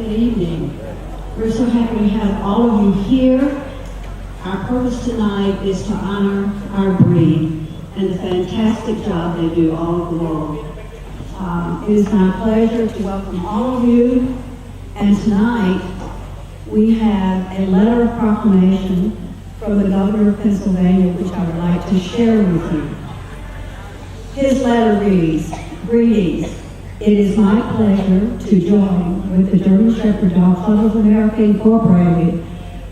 Good evening. We're so happy to have all of you here. Our purpose tonight is to honor our breed and the fantastic job they do all over the world. It is my pleasure to welcome all of you. And tonight, we have a letter of proclamation from the Governor of Pennsylvania, which I would like to share with you. His letter reads, "Greetings. It is my pleasure to join with the German Shepherd Dog Club of America Incorporated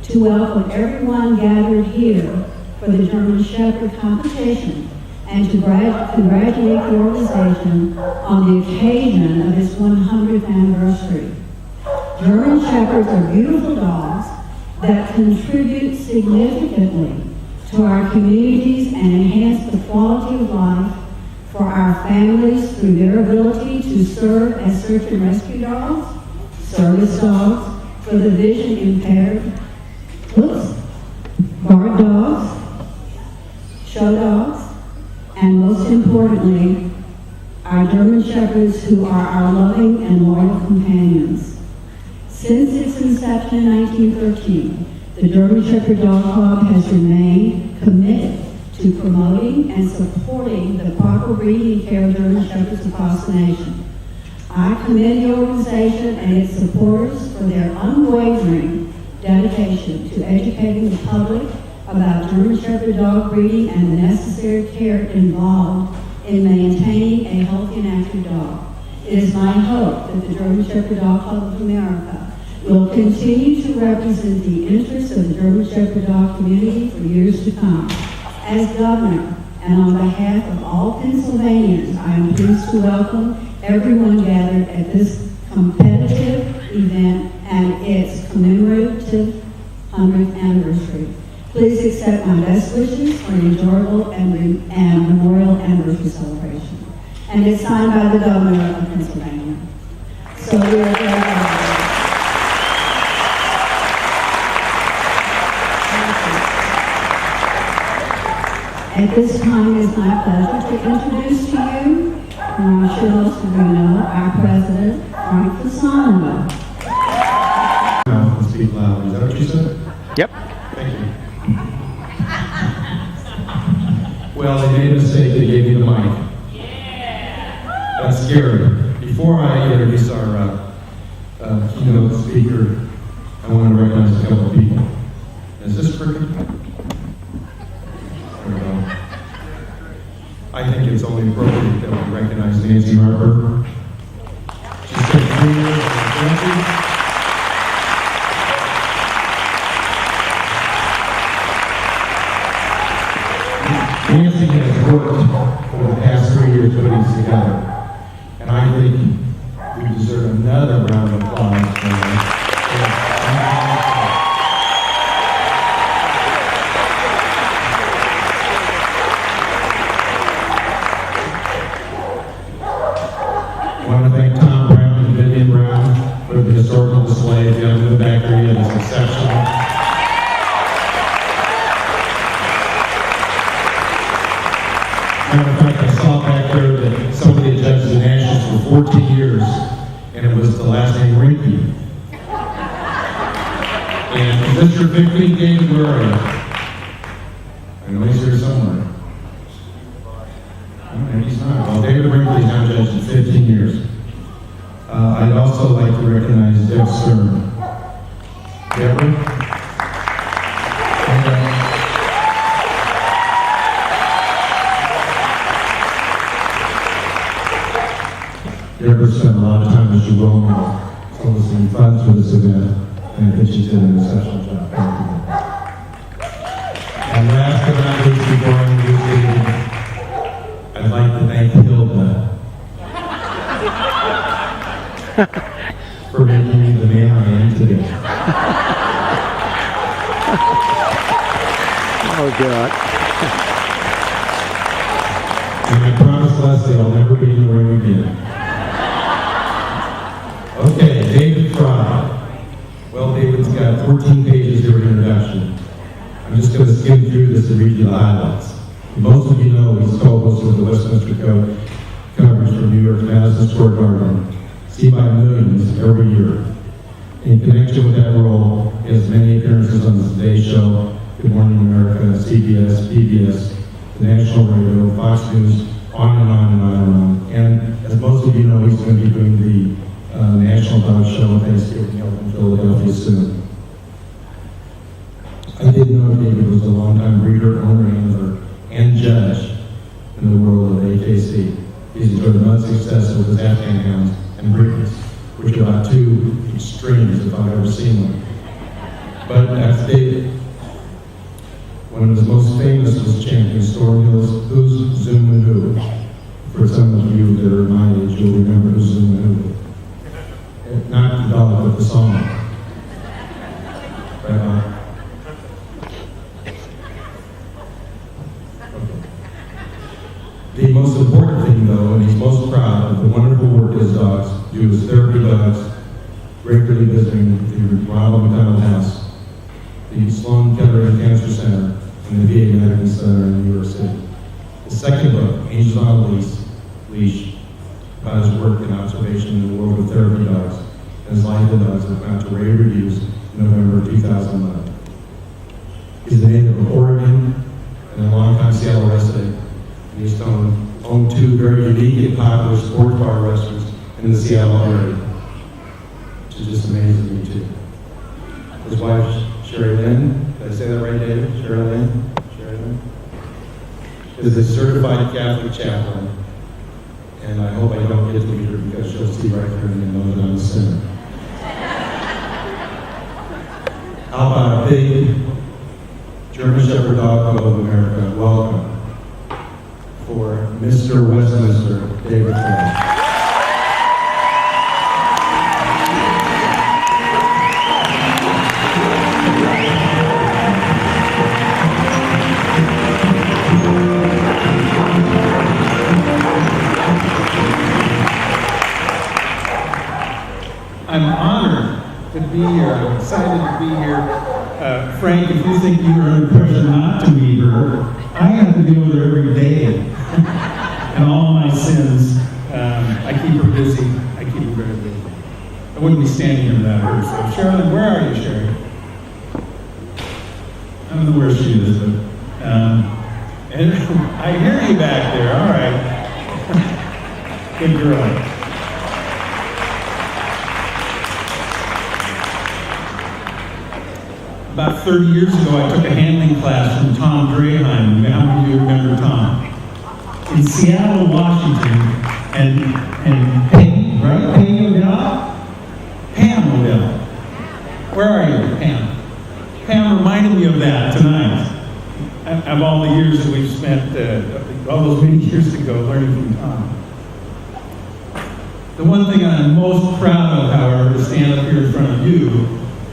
to welcome everyone gathered here for the German Shepherd competition and to congratulate the organization on the occasion of its 100th anniversary. German Shepherds are beautiful dogs that contribute significantly to our communities and enhance the quality of life for our families through their ability to serve as search and rescue dogs, service dogs for the vision impaired, guard dogs, show dogs, and most importantly, our German Shepherds who are our loving and loyal companions. Since its inception in 1913, the German Shepherd Dog Club has remained committed to promoting and supporting the proper breeding care of German Shepherds across the nation. I commend the organization and its supporters for their unwavering dedication to educating the public about German Shepherd dog breeding and the necessary care involved in maintaining a healthy and active dog. It is my hope that the German Shepherd Dog Club of America will continue to represent the interests of the German Shepherd dog community for years to come. As Governor, and on behalf of all Pennsylvanians, I am pleased to welcome everyone gathered at this competitive event and its commemorative 100th anniversary. Please accept my best wishes for an enjoyable and memorial anniversary celebration. And it's signed by the Governor of Pennsylvania. So we are very honored. At this time, it is my pleasure to introduce to you, and I'm sure most of you know, our President, Frank Fasano. Speak loud. Is that what you said? Yep. Thank you. Well, they made a mistake. They gave me the mic. Yeah. That's scary. Before I introduce our keynote speaker, I want to recognize a couple of people. Is this crooked? I think it's only appropriate that we recognize Nancy Harper. She's been 3 years in the country. Nancy has worked for the past 3 years putting these together. And I think we deserve another round of applause for her. I want to thank Tom Brown and Vivian Brown for the historical display. The gentleman back there is exceptional. Matter of fact, I saw back there that somebody had judged the Nationals for 14 years, and it was the last name Rinky. And is this your 15th game? Where are you? I know he's here somewhere. And he's not. Well, David Brinkley's now judged in 15 years. I'd also like to recognize Deb Stern. Deborah? Deborah spent a lot of time as Jerome soliciting funds for this event, and I think she did an exceptional job. Thank you. And last but not least, before I introduce David, I'd like to thank Hilda for making me the man I am today. Oh, God. And I promise Leslie I'll never be in the ring again. Okay, David Fry. Well, David's got 14 pages to an introduction. I'm just going to skim through this and read you the highlights. Most of you know he's co-host of the Westminster Code coverage from New York's Madison Square Garden, seen by millions every year. In connection with that role, he has many appearances on the Today Show, Good Morning America, CBS, PBS, the National Radio, Fox News, on and on and on and on. And as most of you know, he's going to be doing the National Dog Show at Thanksgiving Hill in Philadelphia soon. I did know David was a longtime breeder, owner, handler, and judge in the world of AKC. He's enjoyed much success with his Afghan hounds and breeders, which are about two extremes if I've ever seen one. But as David, one of his most famous was chanting Storm Hill's Who's Zoom and Who. For some of you that are my age, you'll remember Who's Zoom and Who. Not the dog, but the song. Right on. The most important thing, though, and he's most proud of the wonderful work his dogs do as therapy dogs, regularly visiting the Ronald McDonald House, the Sloan Kettering Cancer Center, and the VA Medical Center in New York City. His second book, Angels on a Leash, about his work and observation in the world of therapy dogs and his life with dogs, was found to rave reviews in November 2011. He's a native of Oregon and a longtime Seattle resident. And he's owned two very unique and popular sports bar restaurants in the Seattle area, which is just amazing to me too. His wife, Sherry Lynn, did I say that right, David? Sherry Lynn? Is a certified Catholic chaplain, and I hope I don't get to meet her because she'll see right through me and know that I'm a sinner. How about a big German Shepherd Dog Club of America? Welcome. For Mr. Westminster, David Clay. I'm honored to be here. I'm excited to be here. Frank, if you think you were under pressure not to meet her, I have to deal with her every day. And all my sins, I keep her busy. I keep her very busy. I wouldn't be standing here without her. So, Sherilyn, where are you, Sherry? I don't know where she is, but and I hear you back there. All right. Good girl. About 30 years ago, I took a handling class from Tom Draheim. How many of you remember Tom? In Seattle, Washington, and Peggy, right? Peggy Odell? Pam Odell. Where are you, Pam? Pam reminded me of that tonight. Of all the years that we've spent, all those many years ago, learning from Tom. The one thing I'm most proud of, however, to stand up here in front of you,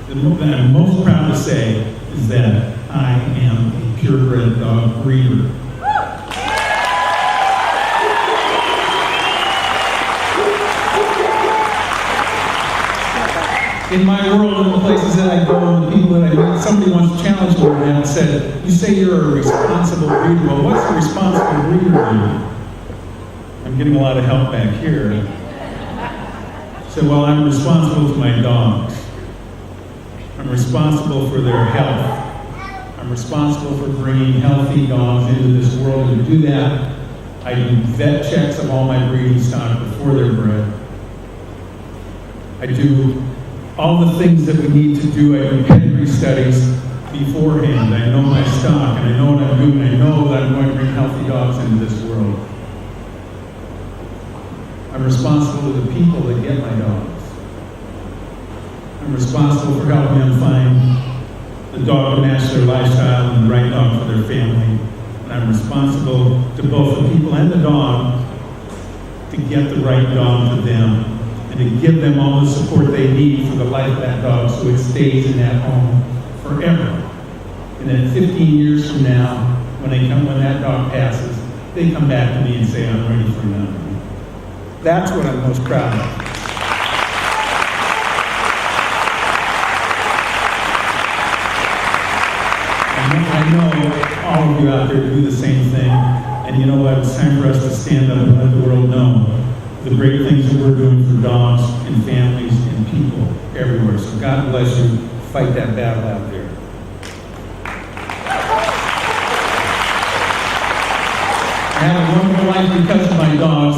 that I'm most proud to say is that I am a purebred dog breeder. In my world, in the places that I go, and the people that I meet, somebody once challenged me and said, "You say you're a responsible breeder. Well, what's a responsible breeder do?" I'm getting a lot of help back here. I said, "Well, I'm responsible for my dogs. I'm responsible for their health. I'm responsible for bringing healthy dogs into this world. And to do that, I do vet checks of all my breeding stock before they're bred. I do all the things that we need to do. I do pedigree studies beforehand. I know my stock, and I know what I'm doing. I know that I'm going to bring healthy dogs into this world. I'm responsible to the people that get my dogs. I'm responsible for helping them find the dog to match their lifestyle and the right dog for their family. And I'm responsible to both the people and the dog to get the right dog to them and to give them all the support they need for the life of that dog so it stays in that home forever. And then 15 years from now, when that dog passes, they come back to me and say, "I'm ready for another one." That's what I'm most proud of. I know all of you out there do the same thing, and you know what? It's time for us to stand up and let the world know the great things that we're doing for dogs and families and people everywhere. So God bless you. Fight that battle out there. I have a wonderful life because of my dogs,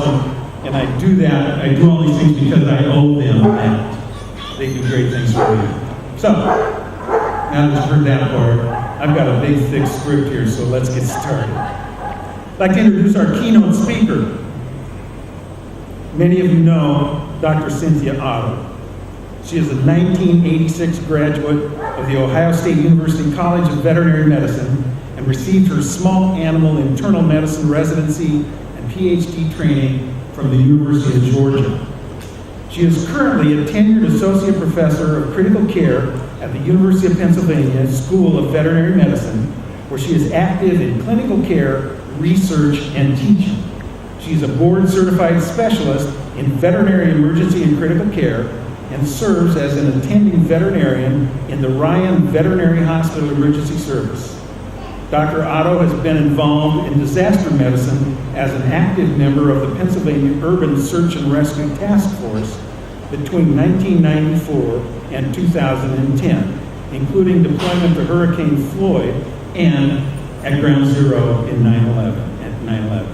and I do that. I do all these things because I owe them that. They do great things for me. So, now that you've heard that part, I've got a big, thick script here, so let's get started. I'd like to introduce our keynote speaker. Many of you know Dr. Cynthia Otto. She is a 1986 graduate of the Ohio State University College of Veterinary Medicine and received her small animal internal medicine residency and PhD training from the University of Georgia. She is currently a tenured associate professor of critical care at the University of Pennsylvania School of Veterinary Medicine, where she is active in clinical care, research, and teaching. She is a board-certified specialist in veterinary emergency and critical care and serves as an attending veterinarian in the Ryan Veterinary Hospital Emergency Service. Dr. Otto has been involved in disaster medicine as an active member of the Pennsylvania Urban Search and Rescue Task Force between 1994 and 2010, including deployment to Hurricane Floyd and at Ground Zero in 9/11.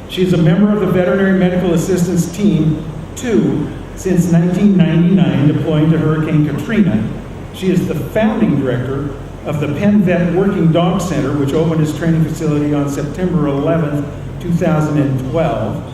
She is a member of the Veterinary Medical Assistance Team 2 since 1999, deploying to Hurricane Katrina. She is the founding director of the Penn Vet Working Dog Center, which opened its training facility on September 11, 2012.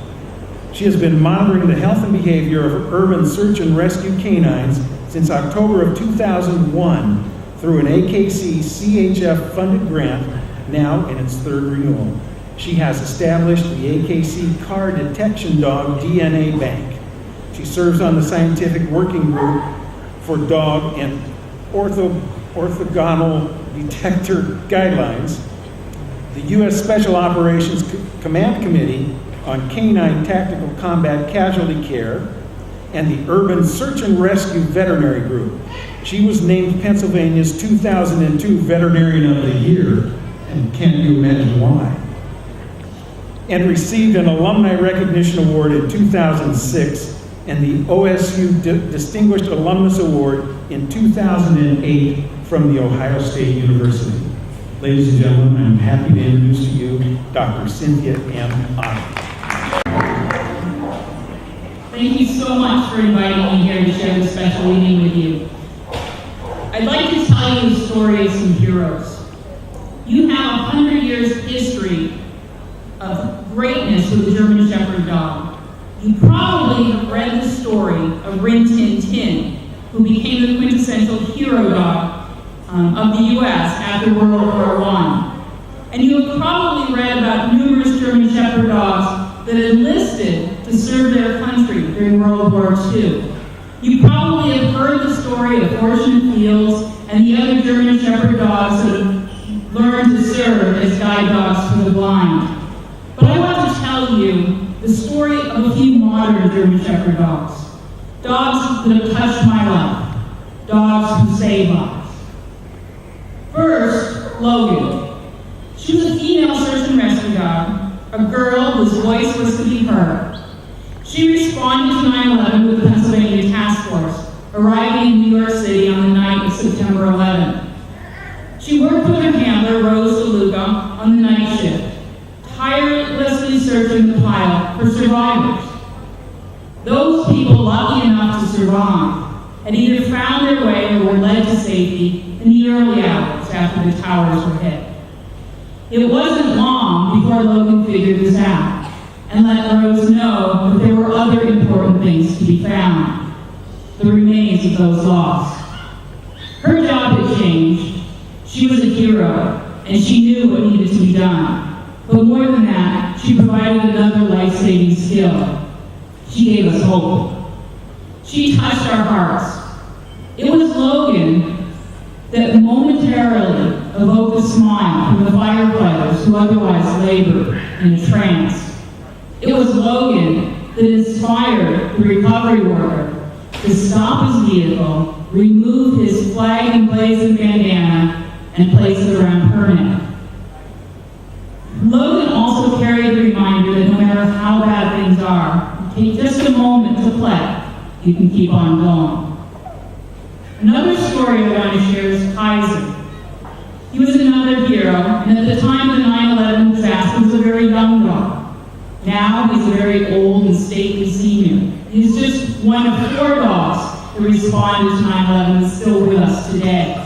She has been monitoring the health and behavior of urban search and rescue canines since October of 2001 through an AKC CHF funded grant, now in its third renewal. She has established the AKC Car Detection Dog DNA Bank. She serves on the scientific working group for dog and orthogonal detector guidelines, the U.S. Special Operations Command Committee on Canine Tactical Combat Casualty Care, and the Urban Search and Rescue Veterinary Group. She was named Pennsylvania's 2002 Veterinarian of the Year, and can't you imagine why? And received an Alumni Recognition Award in 2006 and the OSU Distinguished Alumnus Award in 2008 from the Ohio State University. Ladies and gentlemen, I'm happy to introduce to you Dr. Cynthia M. Otto. Thank you so much for inviting me here to share this special evening with you. I'd like to tell you the story of some heroes. You have 100 years history of greatness with the German Shepherd dog. You probably have read the story of Rin Tin Tin, who became the quintessential hero dog of the U.S. after World War I. And you have probably read about numerous German Shepherd dogs that enlisted to serve their country during World War II. You probably have heard the story of Fortune Fields and the other German Shepherd dogs that have learned to serve as guide dogs for the blind. But I want to tell you the story of a few modern German Shepherd dogs. Dogs that have touched my life. Dogs who save lives. First, Logan. She was a female search and rescue dog, a girl whose voice was to be heard. She responded to 9/11 with the Pennsylvania Task Force, arriving in New York City on the night of September 11th. She worked with her handler, Rose DeLuca, on the night shift, tirelessly searching the pile for survivors. Those people lucky enough to survive had either found their way or were led to safety in the early hours after the towers were hit. It wasn't long before Logan figured this out and let Rose know that there were other important things to be found, the remains of those lost. Her job had changed. She was a hero, and she knew what needed to be done. But more than that, she provided another life-saving skill. She gave us hope. She touched our hearts. It was Logan that momentarily evoked a smile from the firefighters who otherwise labored in a trance. It was Logan that inspired the recovery worker to stop his vehicle, remove his flag emblazoned bandana, and place it around her neck. Logan also carried the reminder that no matter how bad things are, you take just a moment to play, you can keep on going. Another story I want to share is Kaiser. He was another hero, and at the time of the 9/11 disaster, he was a very young dog. Now he's a very old and stately senior. He's just one of 4 dogs that responded to 9/11 and is still with us today.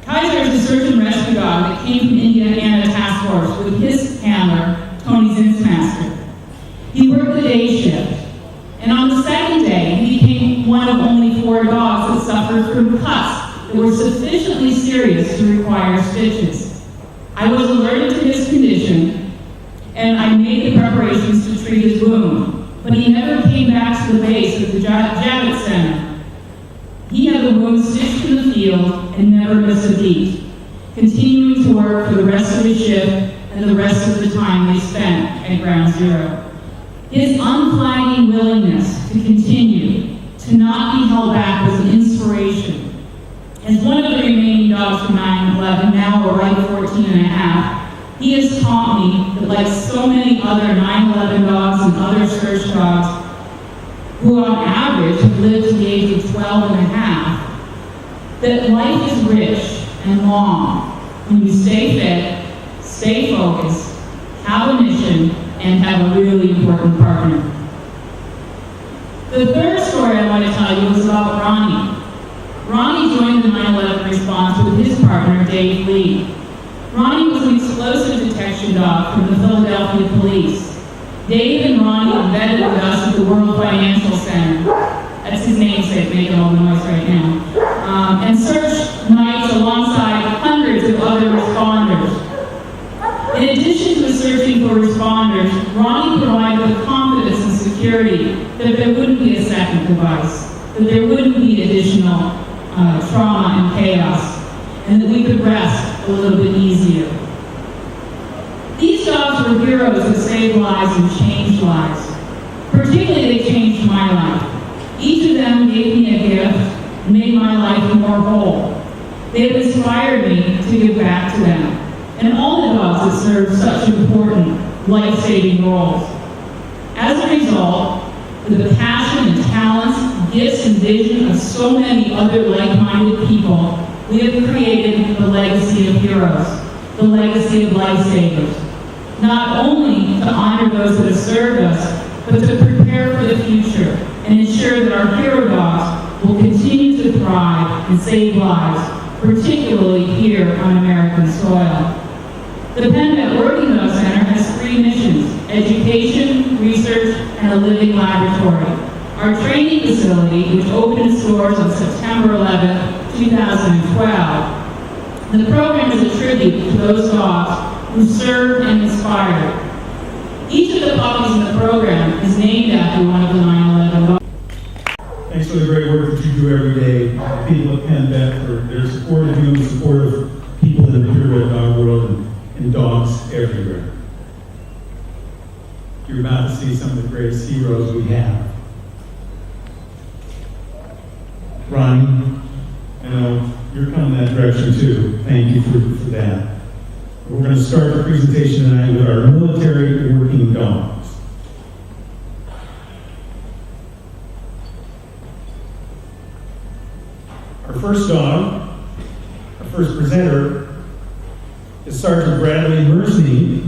Kaiser is a search and rescue dog that came from Indiana Task Force with his handler, Tony Zinsmaster. He worked the day shift, and on the second day, he became one of only 4 dogs that suffered from cuts that were sufficiently serious to require stitches. I was alerted to his condition, and I made the preparations to treat his wound, but he never came back to the base at the Javits Center. He had the wound stitched in the field and never missed a beat, continuing to work for the rest of his shift and the rest of the time they spent at Ground Zero. His unflagging willingness to continue, to not be held back, was an inspiration. As one of the remaining dogs from 9/11, now a ripe 14 and a half, he has taught me that, like so many other 9/11 dogs and other search dogs, who on average have lived to the age of 12 and a half, that life is rich and long when you stay fit, stay focused, have a mission, and have a really important partner. The third story I want to tell you is about Ronnie. Ronnie joined the 9/11 response with his partner, Dave Lee. Ronnie was an explosive detection dog from the Philadelphia Police. Dave and Ronnie embedded with us at the World Financial Center. That's his namesake, making all the noise right now. And searched nights alongside hundreds of other responders. In addition to searching for responders, Ronnie provided the confidence and security that there wouldn't be a second device, that there wouldn't be additional trauma and chaos, and that we could rest a little bit easier. These dogs were heroes that saved lives and changed lives. Particularly, they changed my life. Each of them gave me a gift and made my life more whole. They have inspired me to give back to them, and all the dogs that serve such important, life-saving roles. As a result, with the passion and talents, gifts and vision of so many other like-minded people, we have created the legacy of heroes, the legacy of lifesavers. Not only to honor those that have served us, but to prepare for the future and ensure that our hero dogs will continue to thrive and save lives, particularly here on American soil. The Penn Working Dog Center has 3 missions: education, research, and a living laboratory. Our training facility, which opened its doors on September 11, 2012, the program is a tribute to those dogs who served and inspired. Each of the puppies in the program is named after one of the 9/11 dogs. Thanks for the great work that you do every day. People at Penn Vet for their support of you and support of people in the purebred dog world and dogs everywhere. You're about to see some of the greatest heroes we have. Ronnie, I know you're coming that direction too. Thank you for that. We're going to start the presentation tonight with our military working dogs. Our first dog, our first presenter, is Sergeant Bradley Mersney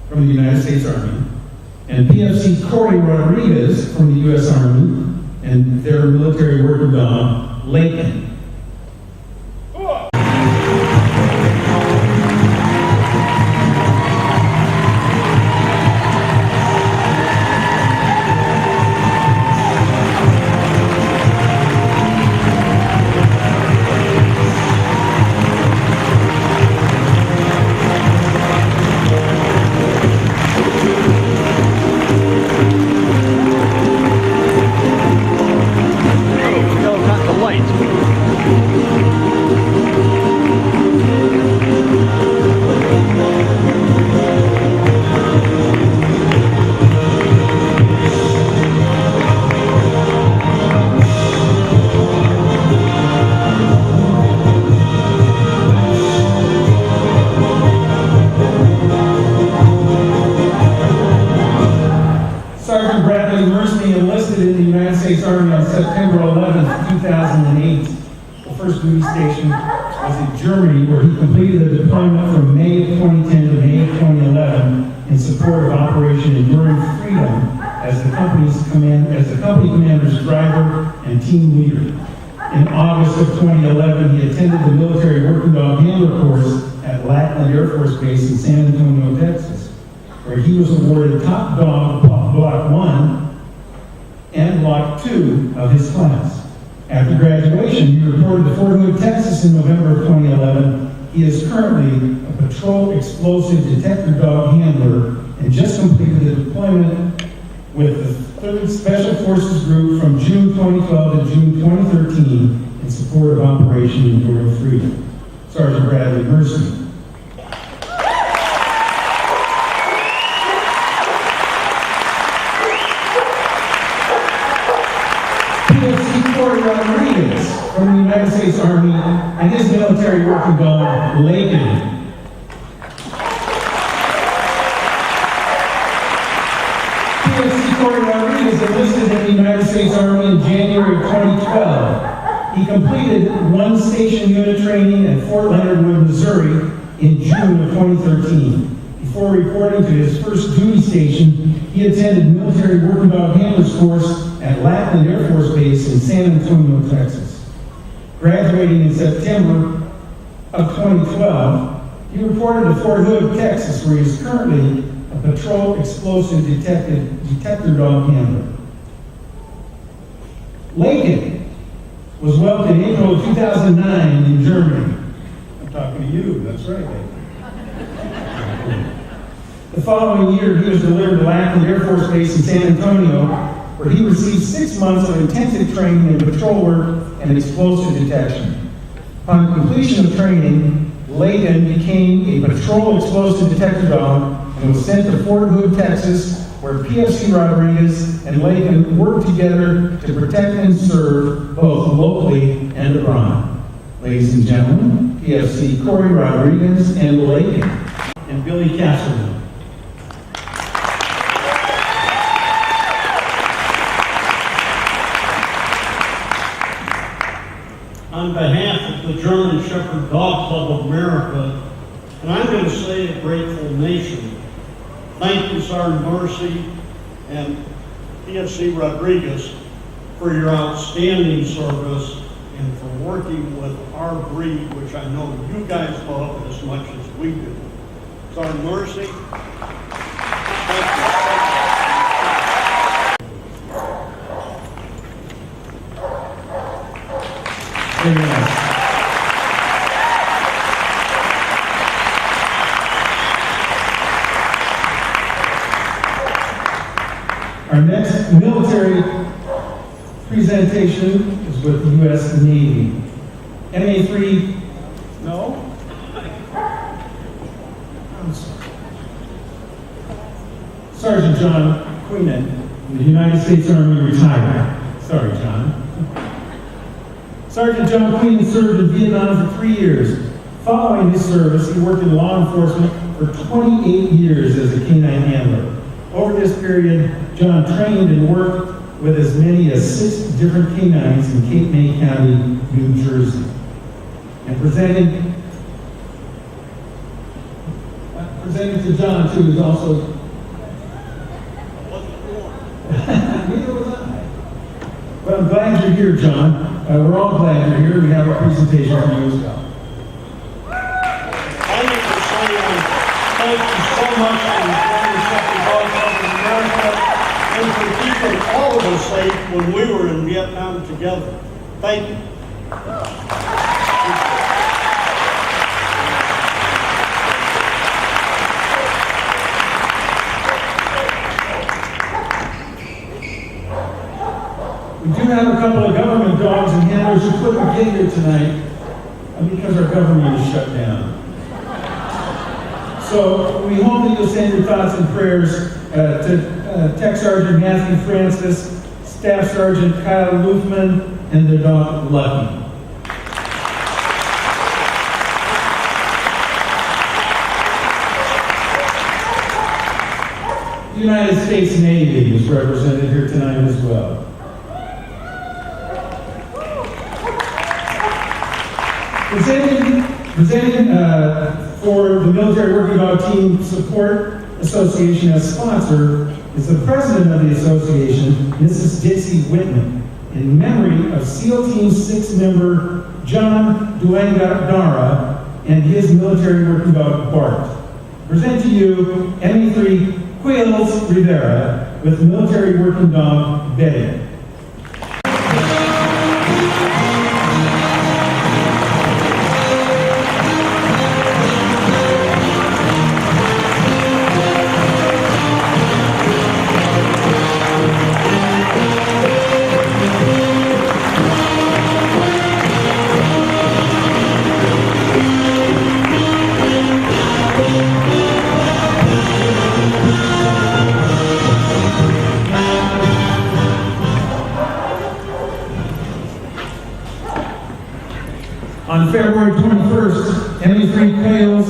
from the United States Army, and PFC Corey Rodriguez from the U.S. Army, and their military working dog, Lincoln. Not the lights. States Army on September 11th, 2008. The first duty station was in Germany, where he completed a deployment from May of 2010 to May of 2011 in support of Operation Enduring Freedom as the company commander's driver and team leader. In August of 2011, he attended the military working dog handler course at Lackland Air Force Base in San Antonio, Texas, where he was awarded top dog Block 1 and Block 2 of his class. After graduation, he reported to Fort Hood, Texas in November of 2011. He is currently a patrol explosive detector dog handler and just completed a deployment with the 3rd Special Forces Group from June 2012 to June 2013 in support of Operation Enduring Freedom. Sergeant Bradley Mercy. PFC Corey Rodriguez from the United States Army and his military working dog, Lakin. PFC Corey Rodriguez enlisted in the United States Army in January of 2012. He completed one station unit training at Fort Leonard Wood, Missouri in June of 2013. Before reporting to his first duty station, he attended military working dog handlers course at Lackland Air Force Base in San Antonio, Texas. Graduating in September of 2012, he reported to Fort Hood, Texas, where he is currently a patrol explosive detector dog handler. Lakin was welcomed in April of 2009 in Germany. I'm talking to you, that's right, Lakin. The following year, he was delivered to Lackland Air Force Base in San Antonio, where he received 6 months of intensive training in patrol work and explosive detection. Upon completion of training, Lakin became a patrol explosive detector dog and was sent to Fort Hood, Texas, where PFC Rodriguez and Lakin worked together to protect and serve both locally and abroad. Ladies and gentlemen, PFC Corey Rodriguez and Lakin, and Billy Castleman. On behalf of the German Shepherd Dog Club of America, and I'm going to say a grateful nation, thank you, Sergeant Marcy and PFC Rodriguez, for your outstanding service and for working with our breed, which I know you guys love as much as we do. Sergeant Marcy, thank you. Very nice. Our next military presentation is with the U.S. Navy. MA3, no? I'm sorry. Sergeant John Queenan, the United States Army retired. Sorry, John. Sergeant John Queenan served in Vietnam for 3 years. Following his service, he worked in law enforcement for 28 years as a canine handler. Over this period, John trained and worked with as many as 6 different canines in Cape May County, New Jersey. And presenting to John, too, is also... Neither was I. But I'm glad you're here, John. We're all glad you're here. We have a presentation for you as well. I need to say thank you so much for the German Shepherd Dog Club of America and for keeping all of us safe when we were in Vietnam together. Thank you. We do have a couple of government dogs and handlers who couldn't get here tonight because our government is shut down. So we hope that you'll send your thoughts and prayers to Tech Sergeant Matthew Francis, Staff Sergeant Kyle Lufman, and their dog Lucky. The United States Navy is represented here tonight as well. Presenting for the Military Working Dog Team Support Association as sponsor is the president of the association, Mrs. Dixie Whitman, in memory of SEAL Team 6 member John Duangara and his military working dog, Bart. Present to you MA3 Quails Rivera with military working dog, Betty. On February 21st, MA3 Quails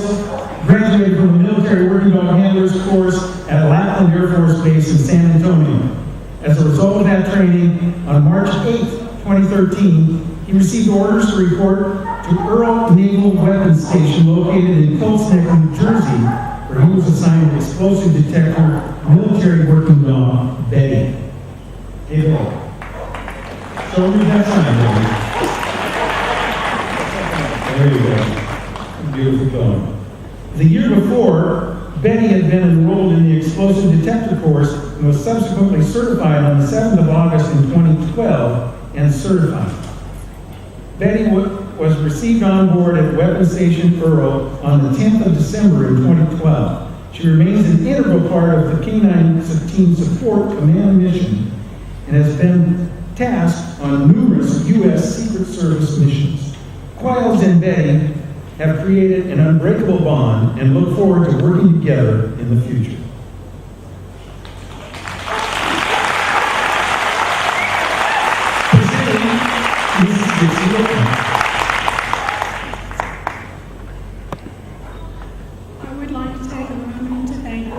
graduated from the Military Working Dog Handlers course at Lackland Air Force Base in San Antonio. As a result of that training, on March 8, 2013, he received orders to report to Earl Naval Weapons Station located in Colts Neck, New Jersey, where he was assigned explosive detector military working dog, Betty. Hey, Betty. Show me that sign, Betty. There you go. Beautiful dog. The year before, Betty had been enrolled in the explosive detector course and was subsequently certified on the 7th of August in 2012 and certified. Betty was received on board at Weapons Station Earl on the 10th of December in 2012. She remains an integral part of the K-9 Team Support Command mission and has been tasked on numerous U.S. Secret Service missions. Quails and Betty have created an unbreakable bond and look forward to working together in the future. Presenting Mrs. Dixie Whitman. I would like to take a moment to thank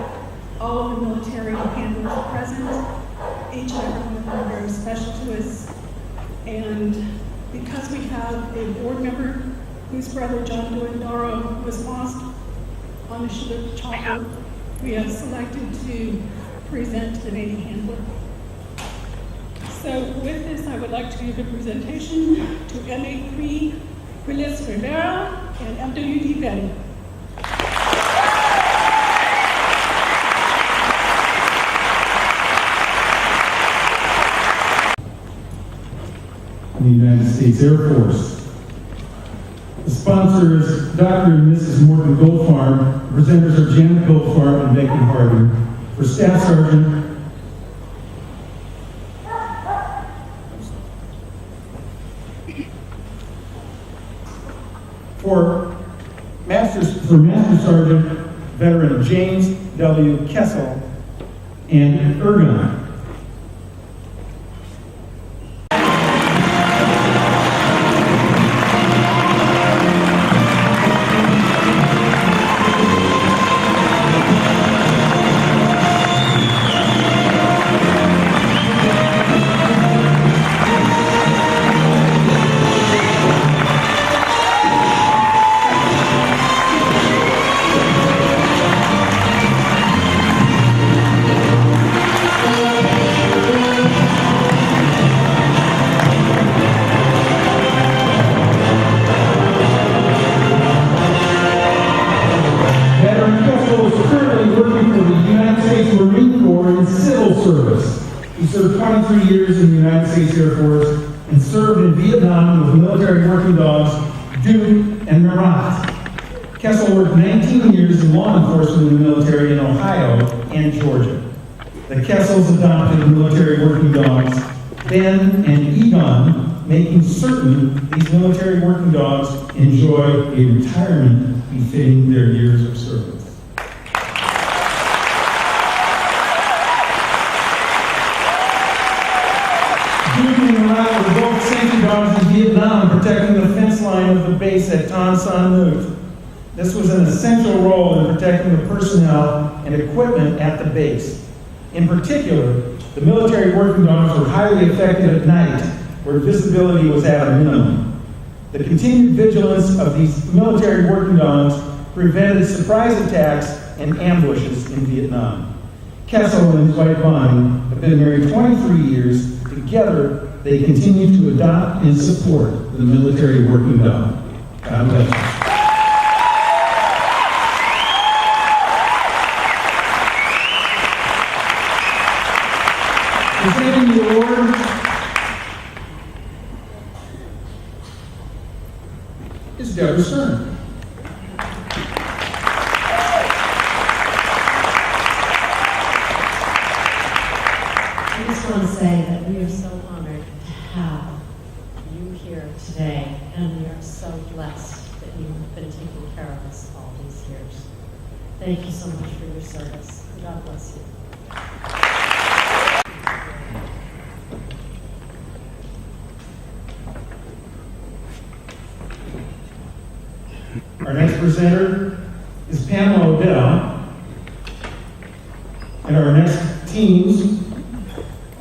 all of the military handlers present. Each and every one of them are very special to us. And because we have a board member whose brother John Duandaro was lost on a ship chopper, we have selected to present the Navy handler. So with this, I would like to give a presentation to MA3 Quails Rivera and MWD Betty. The United States Air Force. The sponsor is Dr. and Mrs. Morgan Goldfarb. Presenters are Janet Goldfarb and Becky Harder. For Staff Sergeant, for Master Sergeant Veteran James W. Kessel and Ergon. He served 23 years in the United States Air Force and served in Vietnam with military working dogs, Duke and Marat. Kessel worked 19 years in law enforcement in the military in Ohio and Georgia. The Kessels adopted military working dogs, Ben and Egon, making certain these military working dogs enjoy a retirement befitting their years of service. Were both safety dogs in Vietnam protecting the fence line of the base at Tan Son Nhut. This was an essential role in protecting the personnel and equipment at the base. In particular, the military working dogs were highly effective at night, where visibility was at a minimum. The continued vigilance of these military working dogs prevented surprise attacks and ambushes in Vietnam. Kessel and his wife Bonnie have been married 23 years. Together, they continue to adopt and support the military working dog. God bless you. Presenting the award is Deborah Stern. I just want to say that we are so honored to have you here today, and we are so blessed that you have been taking care of us all these years. Thank you so much for your service. God bless you. Our next presenter is Pamela Odell, and our next teams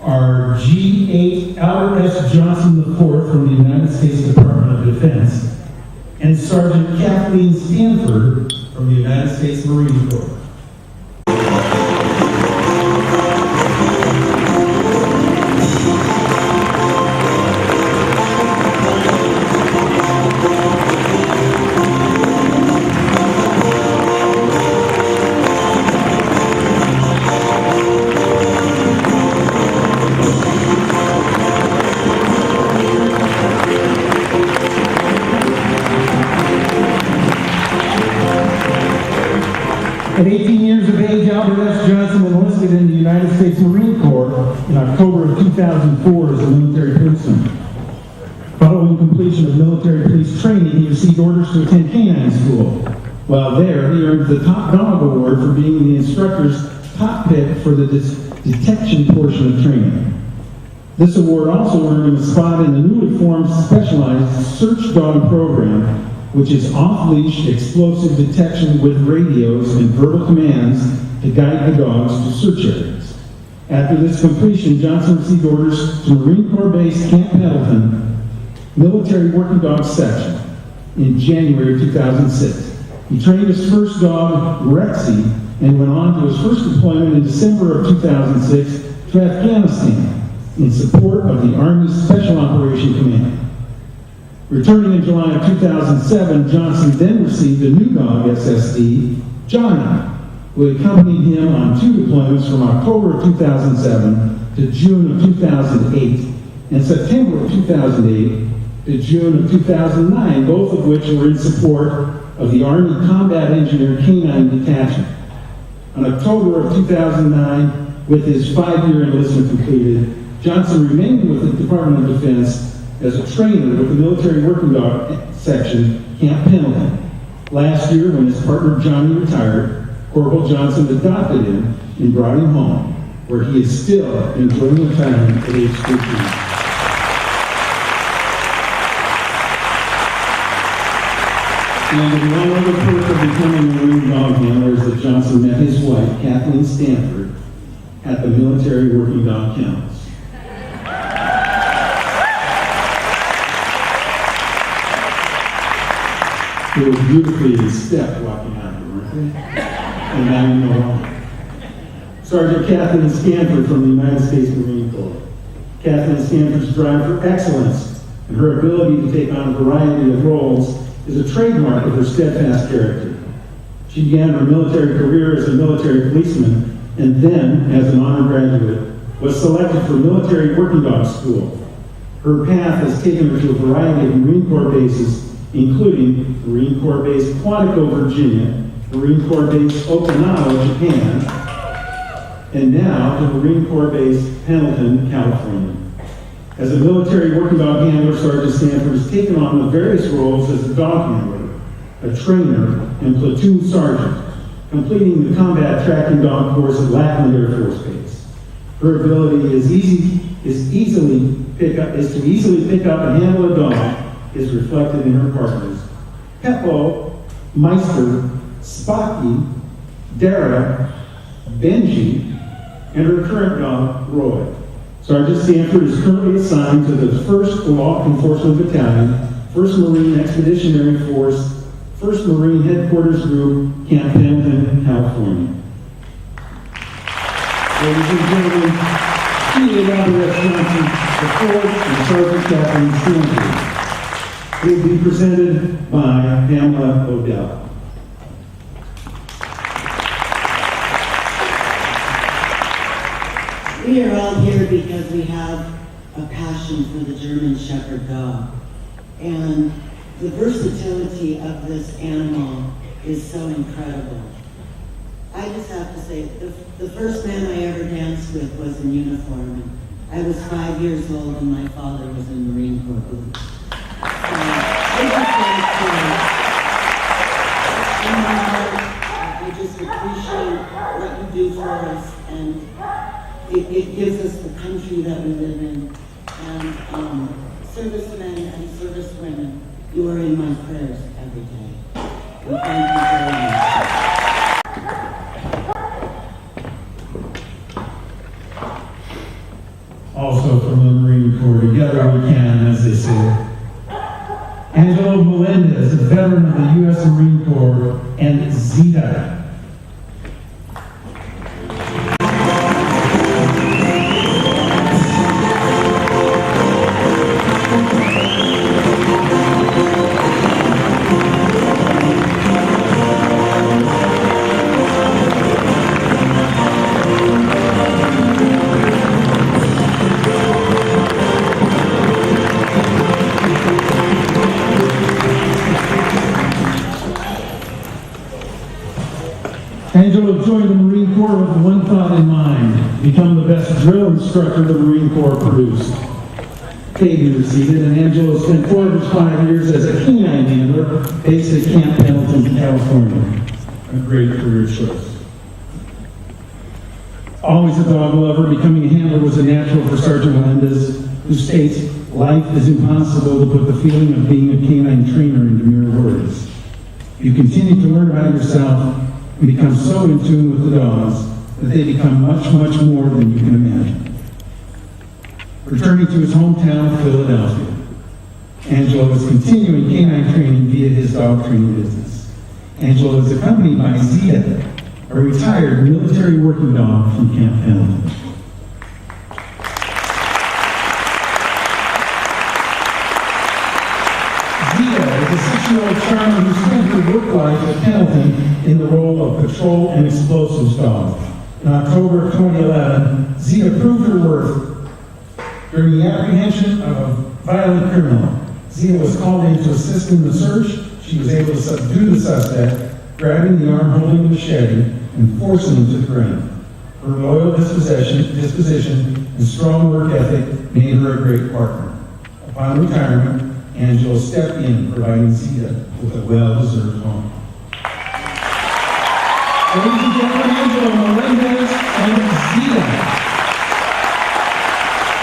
are G8 Albert S. Johnson IV from the United States Department of Defense and Sergeant Kathleen Stanford from the United States Marine Corps. At 18 years of age, Albert S. Johnson enlisted in the United States Marine Corps in October of 2004 as a military policeman. Following completion of military police training, he received orders to attend canine school. While there, he earned the Top Dog Award for being the instructor's top pick for the detection portion of training. This award also earned him a spot in the newly formed specialized search dog program, which is off-leash explosive detection with radios and verbal commands to guide the dogs to search areas. After this completion, Johnson received orders to Marine Corps Base Camp Pendleton, Military Working Dog Section, in January 2006. He trained his first dog, Rexy, and went on to his first deployment in December of 2006 to Afghanistan in support of the Army Special Operations Command. Returning in July of 2007, Johnson then received a new dog, SSD, Johnny, who accompanied him on 2 deployments from October of 2007 to June of 2008, and September of 2008 to June of 2009, both of which were in support of the Army Combat Engineer Canine Detachment. In October of 2009, with his 5-year enlistment completed, Johnson remained with the Department of Defense as a trainer with the Military Working Dog Section, Camp Pendleton. Last year, when his partner Johnny retired, Corporal Johnson adopted him and brought him home, where he is still enjoying retirement at age 15. And the one other perk of becoming a Marine dog handler is that Johnson met his wife, Kathleen Stanford, at the Military Working Dog Kennels. They were beautifully in step walking out here, weren't they? And now you know why. Sergeant Kathleen Stanford from the United States Marine Corps. Kathleen Stanford's drive for excellence and her ability to take on a variety of roles is a trademark of her steadfast character. She began her military career as a military policeman and then, as an honor graduate, was selected for Military Working Dog School. Her path has taken her to a variety of Marine Corps bases, including Marine Corps Base Quantico, Virginia, Marine Corps Base Okinawa, Japan, and now to Marine Corps Base Pendleton, California. As a military working dog handler, Sergeant Stanford has taken on the various roles as a dog handler, a trainer, and platoon sergeant, completing the combat tracking dog course at Lackland Air Force Base. Her ability is to easily pick up and handle a dog is reflected in her partners, Peppo, Meister, Spocky, Dara, Benji, and her current dog, Roy. Sergeant Stanford is currently assigned to the 1st Law Enforcement Battalion, 1st Marine Expeditionary Force, 1st Marine Headquarters Group, Camp Pendleton, California. Ladies and gentlemen, P.A. Robert S. Johnson, the 4th and Sergeant Captain Centennial. It will be presented by Pamela Odell. We are all here because we have a passion for the German Shepherd dog. And the versatility of this animal is so incredible. I just have to say, the first man I ever danced with was in uniform. I was 5 years old and my father was in Marine Corps boots. I just appreciate what you do for us, and it gives us the country that we live in. And servicemen and servicewomen, you are in my prayers every day. And thank you very much. Also from the Marine Corps, together we can, as they say. Angelo Melendez, a veteran of the U.S. Marine Corps, and Zita. Angelo joined the Marine Corps with one thought in mind: become the best drill instructor the Marine Corps produced. Peggy was seated, and Angelo spent 4 of his 5 years as a canine handler based at Camp Pendleton, California. A great career choice. Always a dog lover, becoming a handler was a natural for Sergeant Melendez, who states, "Life is impossible to put the feeling of being a canine trainer into mere words. You continue to learn about yourself and become so in tune with the dogs that they become much, much more than you can imagine." Returning to his hometown of Philadelphia, Angelo is continuing canine training via his dog training business. Angelo is accompanied by Zita, a retired military working dog from Camp Pendleton. Zita is a 6-year-old charmer who spent her work life at Pendleton in the role of patrol and explosives dog. In October of 2011, Zita proved her worth during the apprehension of a violent criminal. Zita was called in to assist in the search. She was able to subdue the suspect, grabbing the arm holding the machete and forcing him to the ground. Her loyal disposition and strong work ethic made her a great partner. Upon retirement, Angelo stepped in, providing Zita with a well-deserved home. Ladies and gentlemen, Angelo Melendez and Zita.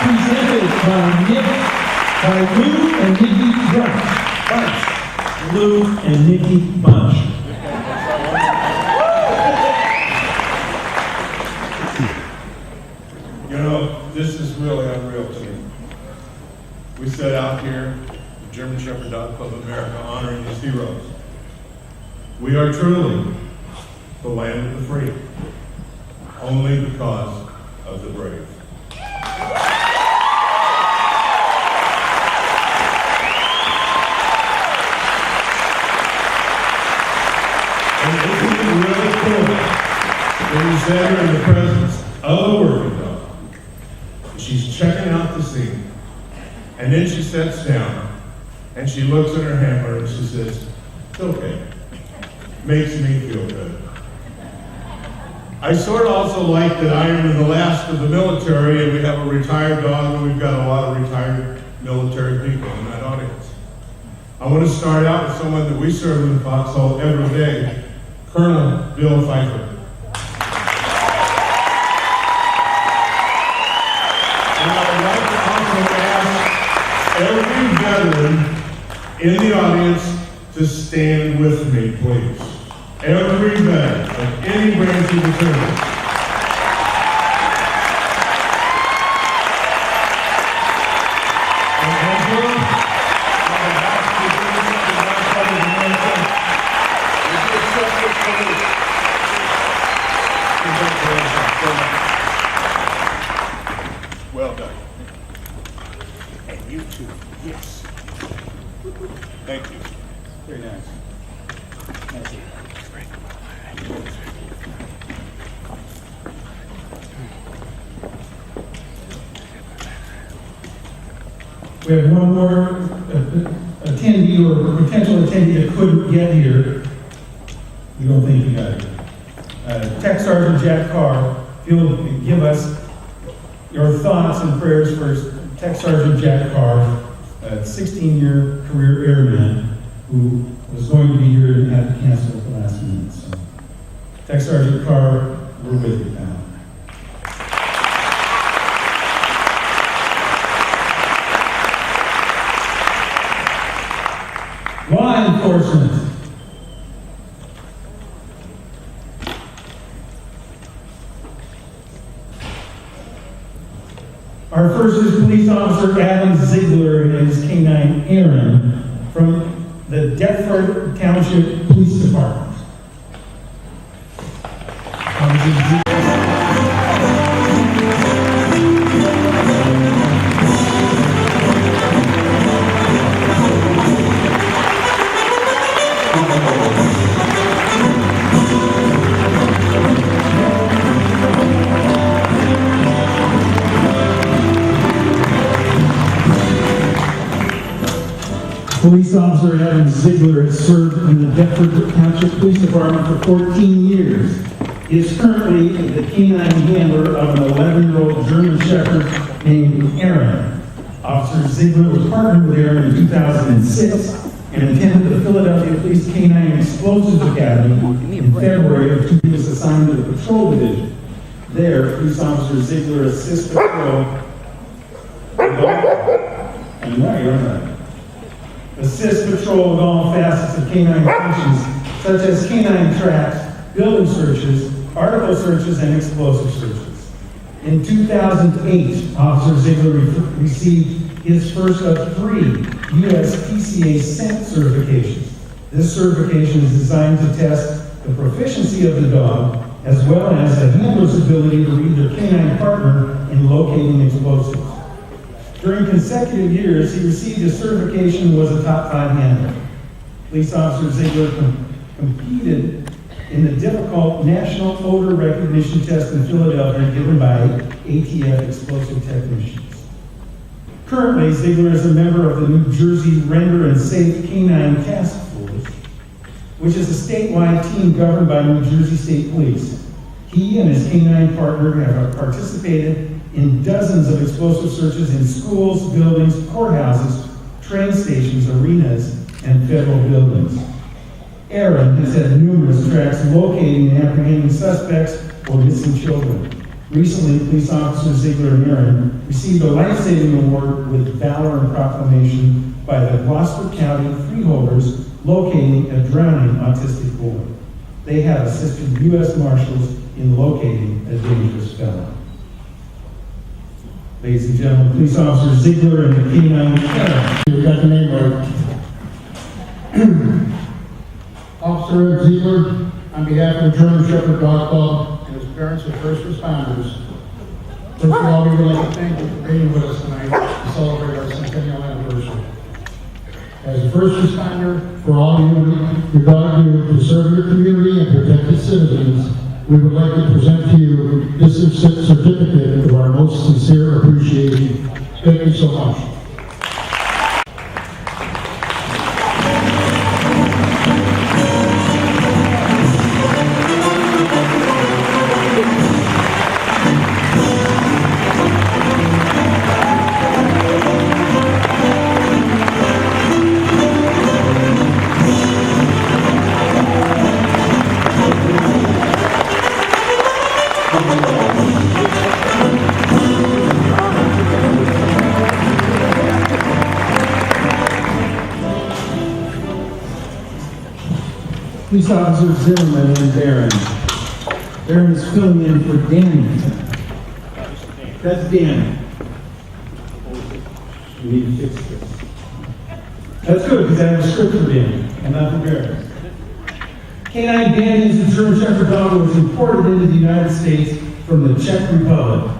Presented by Lou and Nikki Bunch. Lou and Nikki Bunch. You know, this is really unreal to me. We set out here, the German Shepherd Dog Club of America, honoring these heroes. We are truly the land of the free, only because of the brave. And isn't it really cool when you set her in the presence of a working dog? She's checking out the scene, and then she sits down, and she looks at her handler, and she says, "It's okay. Makes me feel good." I sort of also like that I am in the last of the military, and we have a retired dog, and we've got a lot of retired military people in that audience. I want to start out with someone that we serve in the foxhole every day, Colonel Bill Pfeiffer. And I would like to also ask every veteran in the audience to stand with me, please. Every veteran of any branch of the service. And Angela, on behalf of We have one more attendee or potential attendee that couldn't get here. We don't think you got it. Tech Sergeant Jack Carr, if you'll give us your thoughts and prayers for Tech Sergeant Jack Carr, a 16-year career airman who was going to be here and had to cancel at the last minute. So, Tech Sergeant Carr, we're with you now. Law enforcement. Our first is Police Officer Adam Ziegler and his K-9 Aaron from the Deptford Township Police Department. Police Officer Adam Ziegler has served in the Deptford Township Police Department for 14 years. He is currently the K-9 handler of an 11-year-old German Shepherd named Aaron. Officer Ziegler was partnered with Aaron in 2006 and attended the Philadelphia Police K-9 Explosives Academy in February of 2000. He was assigned to the Patrol Division. There, Police Officer Ziegler assists patrol. Assist patrol with all facets of K-9 functions, such as K-9 tracks, building searches, article searches, and explosive searches. In 2008, Officer Ziegler received his first of 3 USDCA scent certifications. This certification is designed to test the proficiency of the dog, as well as the handler's ability to read their K-9 partner in locating explosives. During consecutive years, he received his certification and was a top 5 handler. Police Officer Ziegler competed in the difficult National Odor Recognition Test in Philadelphia given by ATF explosive technicians. Currently, Ziegler is a member of the New Jersey Render and Safe K-9 Task Force, which is a statewide team governed by New Jersey State Police. He and his K-9 partner have participated in dozens of explosive searches in schools, buildings, courthouses, train stations, arenas, and federal buildings. Aaron has had numerous tracks locating and apprehending suspects or missing children. Recently, Police Officer Ziegler and Aaron received a life-saving award with Valor and Proclamation by the Gloucester County Freeholders locating a drowning autistic boy. They have assisted U.S. Marshals in locating a dangerous felon. Ladies and gentlemen, Police Officer Ziegler and the K-9 Aaron. You got the name right. Officer Ziegler, on behalf of the German Shepherd Dog Club and his parents and first responders, first of all, we would like to thank you for being with us tonight to celebrate our Centennial anniversary. As a first responder, for all you regard you to serve your community and protect its citizens, we would like to present to you this certificate of our most sincere appreciation. Thank you so much. Police Officer Zimmerman and Aaron. Aaron is filling in for Danny. That's Danny. We need to fix this. That's good, because I have a script for Danny. I'm not prepared. K-9 Danny is a German Shepherd dog that was imported into the United States from the Czech Republic.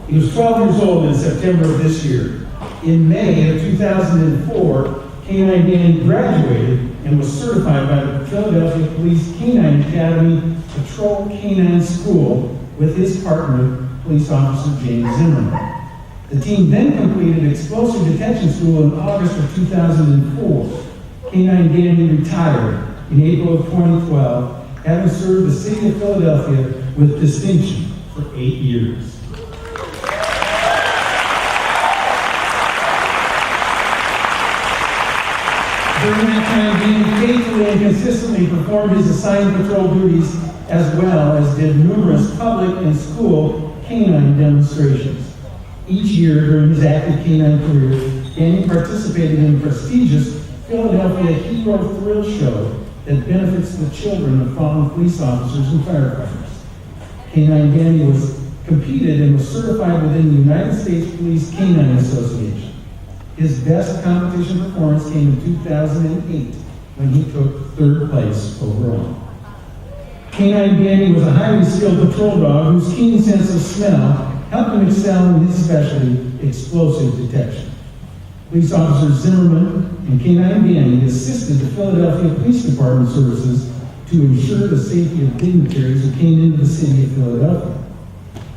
He was 12 years old in September of this year. In May of 2004, K-9 Danny graduated and was certified by the Philadelphia Police K-9 Academy Patrol K-9 School with his partner, Police Officer James Zimmerman. The team then completed explosive detection school in August of 2004. K-9 Danny retired in April of 2012, having served the city of Philadelphia with distinction for 8 years. During that time, Danny faithfully and consistently performed his assigned patrol duties as well as did numerous public and school K-9 demonstrations. Each year during his active K-9 career, Danny participated in the prestigious Philadelphia Hero Thrill Show that benefits the children of fallen police officers and firefighters. K-9 Danny was competed and was certified within the United States Police K-9 Association. His best competition performance came in 2008 when he took 3rd place overall. K-9 Danny was a highly skilled patrol dog whose keen sense of smell helped him excel in his specialty, explosive detection. Police Officer Zimmerman and K-9 Danny assisted the Philadelphia Police Department services to ensure the safety of dignitaries who came into the city of Philadelphia.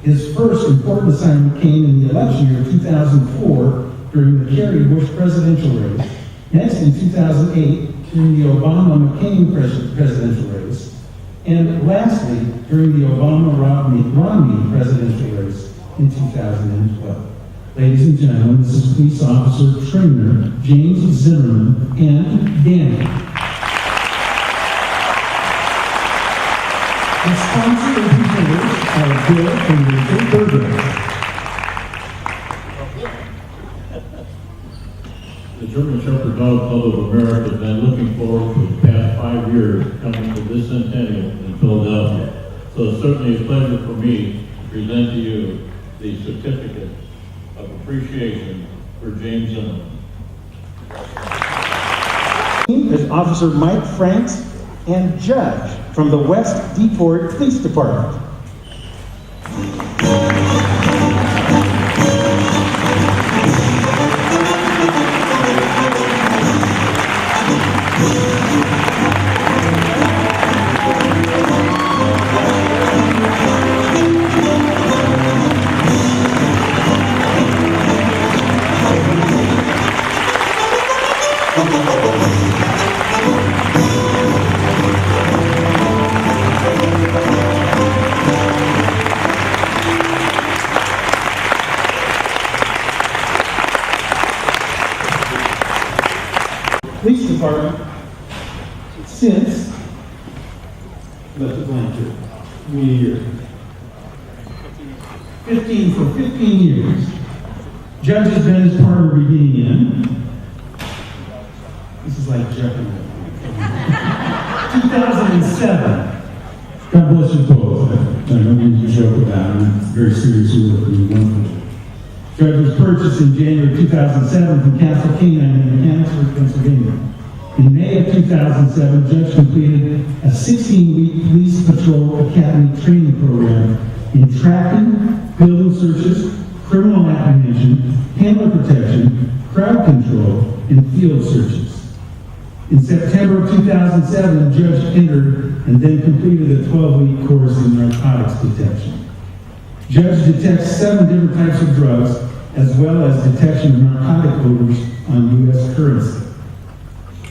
His first important assignment came in the election year 2004 during the Kerry Bush presidential race, next in 2008 during the Obama-McCain presidential race, and lastly during the Obama-Romney presidential race in 2012. Ladies and gentlemen, this is Police Officer Trainer James Zimmerman and Danny. The sponsor and presenters are Bill and Rachel Berger. The German Shepherd Dog Club of America has been looking forward for the past 5 years coming to this Centennial in Philadelphia. So it's certainly a pleasure for me to present to you the certificate of appreciation for James Zimmerman. Is Officer Mike Franks and Judge from the West Deport Police Department. Police Department since left it blank here. Give me a year. 15 years. Judge has been his partner beginning in. This is like Jeopardy. 2007. God bless you both. I don't mean to joke about it. I'm very seriously working with you. Judge was purchased in January 2007 from Castle K-9 in Mechanicsburg, Pennsylvania. In May of 2007, Judge completed a 16-week Police Patrol Academy training program in tracking, building searches, criminal apprehension, handler protection, crowd control, and field searches. In September of 2007, the Judge entered and then completed a 12-week course in narcotics detection. Judge detects 7 different types of drugs, as well as detection of narcotic odors on U.S. currency.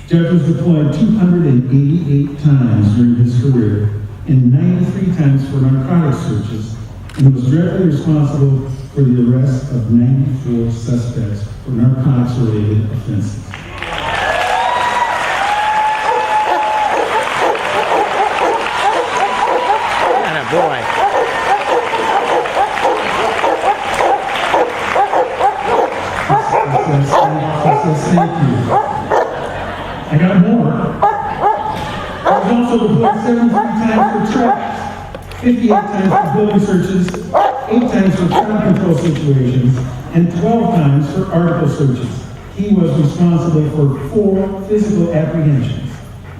Judge was deployed 288 times during his career, and 93 times for narcotic searches, and was directly responsible for the arrest of 94 suspects for narcotics-related offenses. Thank you. I got more. I was also deployed 73 times for traps, 58 times for building searches, 8 times for crowd control situations, and 12 times for article searches. He was responsible for 4 physical apprehensions.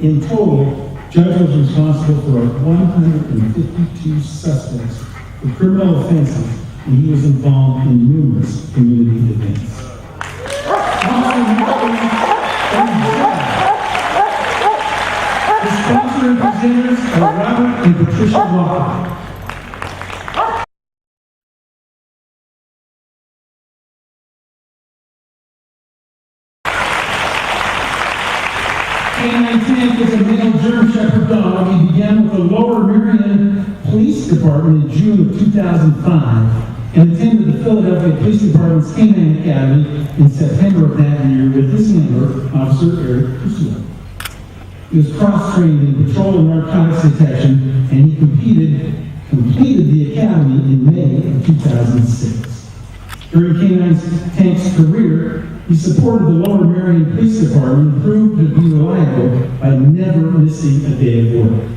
In total, Judge was responsible for 152 suspects for criminal offenses, and he was involved in numerous community events. The sponsor and presenters are Robert and Patricia Walker. Hank is a male German Shepherd dog. He began with the Lower Merion Police Department in June of 2005 and attended the Philadelphia Police Department's Canine Academy in September of that year with his handler, Officer Eric Crusoe. He was cross-trained in patrol and narcotics detection, and he completed the academy in May of 2006. During Tank's career, he supported the Lower Merion Police Department and proved to be reliable by never missing a day of work.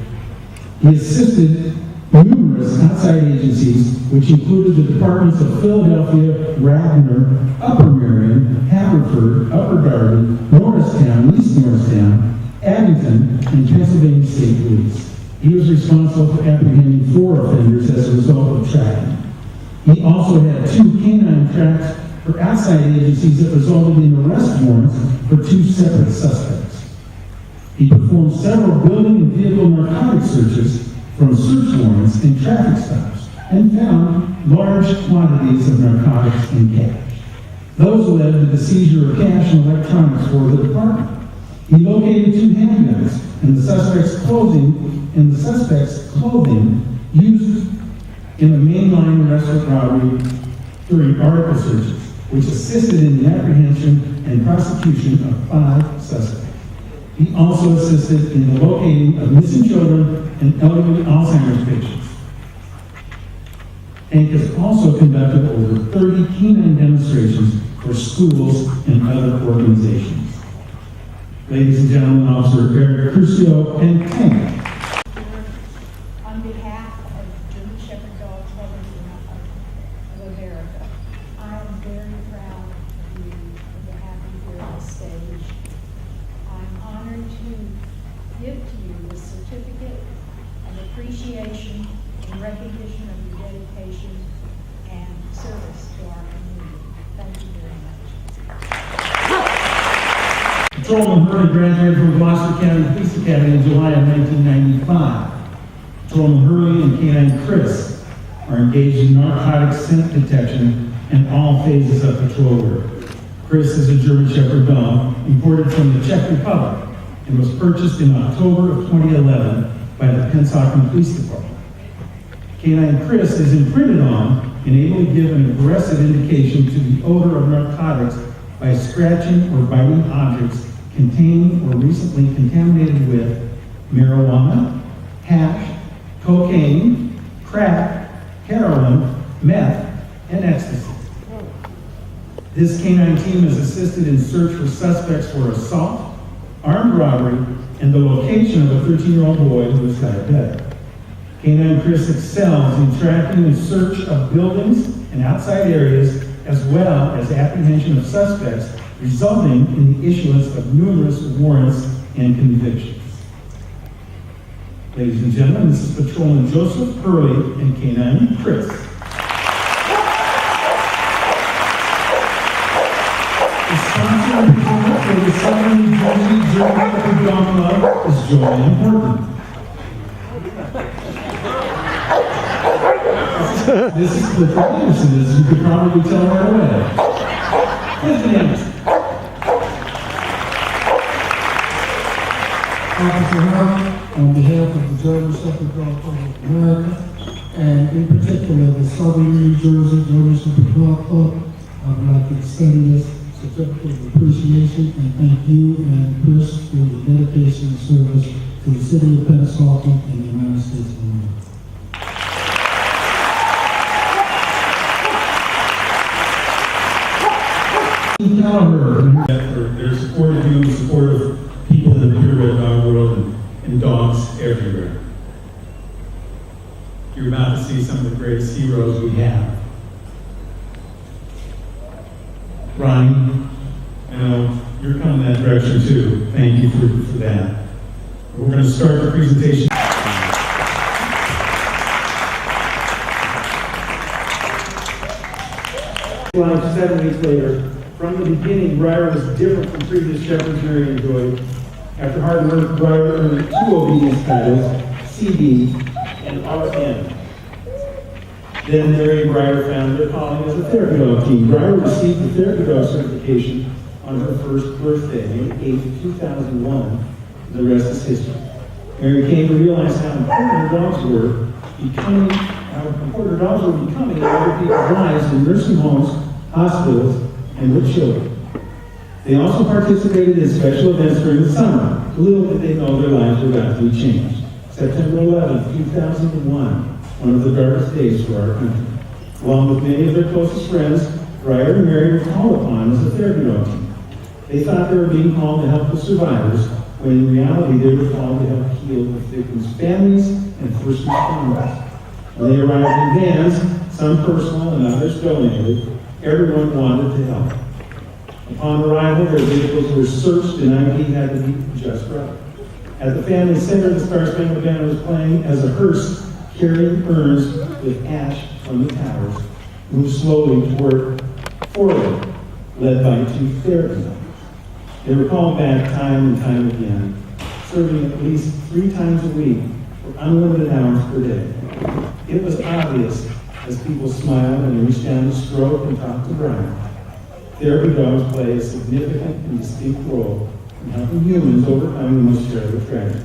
He assisted numerous outside agencies, which included the departments of Philadelphia, Radnor, Upper Merion, Haverford, Upper Darby, Norristown, East Norristown, Abington, and Pennsylvania State Police. He was responsible for apprehending 4 offenders as a result of tracking. He also had 2 canine tracks for outside agencies that resulted in arrest warrants for 2 separate suspects. He performed several building and vehicle narcotic searches from search warrants and traffic stops and found large quantities of narcotics and cash. Those led to the seizure of cash and electronics for the department. He located 2 handguns and the suspect's clothing used in a mainline restaurant robbery during article searches, which assisted in the apprehension and prosecution of 5 suspects. He also assisted in the locating of missing children and elderly Alzheimer's patients. Hank has also conducted over 30 canine demonstrations for schools and other organizations. Ladies and gentlemen, Officer Eric Crusoe and Tank. On behalf of German Shepherd Dog Club of America, I am very proud of you and to have you here on stage. I'm honored to give to you the certificate of appreciation and recognition of your dedication and service to our community. Thank you very much. Patrolman Hurley graduated from Gloucester County Police Academy in July of 1995. Patrolman Hurley and Canine Chris are engaged in narcotics scent detection in all phases of patrol work. Chris is a German Shepherd dog imported from the Czech Republic and was purchased in October of 2011 by the Pennsauken Police Department. Canine Chris is imprinted on and able to give an aggressive indication to the odor of narcotics by scratching or biting objects containing or recently contaminated with marijuana, hash, cocaine, crack, heroin, meth, and ecstasy. This canine team has assisted in search for suspects for assault, armed robbery, and the location of a 13-year-old boy who is diabetic. Canine Chris excels in tracking and search of buildings and outside areas, as well as apprehension of suspects, resulting in the issuance of numerous warrants and convictions. Ladies and gentlemen, this is Patrolman Joseph Hurley and Canine Chris. The sponsor and patrolman for the Southern New Jersey German Shepherd Dog Club is Joanne Horton. This is Clifford Anderson, as you could probably tell right away. Clifford Anderson. Officer Hunt, on behalf of the German Shepherd Dog Club of America, and in particular the Southern New Jersey German Shepherd Dog Club, I would like to extend this certificate of appreciation and thank you and Chris for your dedication and service to the city of Pennsauken and the United States of America. For their support of you, the support of people in the purebred dog world and dogs everywhere. You're about to see some of the greatest heroes we have. Ronnie, I know you're coming that direction too. Thank you for that. We're going to start the presentation. Like 7 weeks later, from the beginning, Breyer was different from previous shepherds Mary enjoyed. After hard work, Breyer earned 2 obedience titles, CD and RN. Then Mary and Breyer found their calling as a therapy dog team. Breyer received the therapy dog certification on her first birthday, May 8, 2001, The rest is history. Mary came to realize how important her dogs were becoming in other people's lives in nursing homes, hospitals, and with children. They also participated in special events during the summer. Little did they know their lives were about to be changed. September 11, 2001, one of the darkest days for our country. Along with many of their closest friends, Briar and Mary were called upon as a therapy dog team. They thought they were being called to help the survivors, when in reality they were called to help heal the victims' families and first responders. When they arrived in vans, some personal and others donated, everyone wanted to help. Upon arrival, their vehicles were searched and ID had to be just right. At the family center, the Star Spangled Banner was playing as a hearse carrying urns with ash from the towers moved slowly forward, led by 2 therapy dogs. They were called back time and time again, serving at least 3 times a week for unlimited hours per day. It was obvious as people smiled and reached down to stroke and talk to Brian. Therapy dogs play a significant and distinct role in helping humans overcome the most terrible tragedies.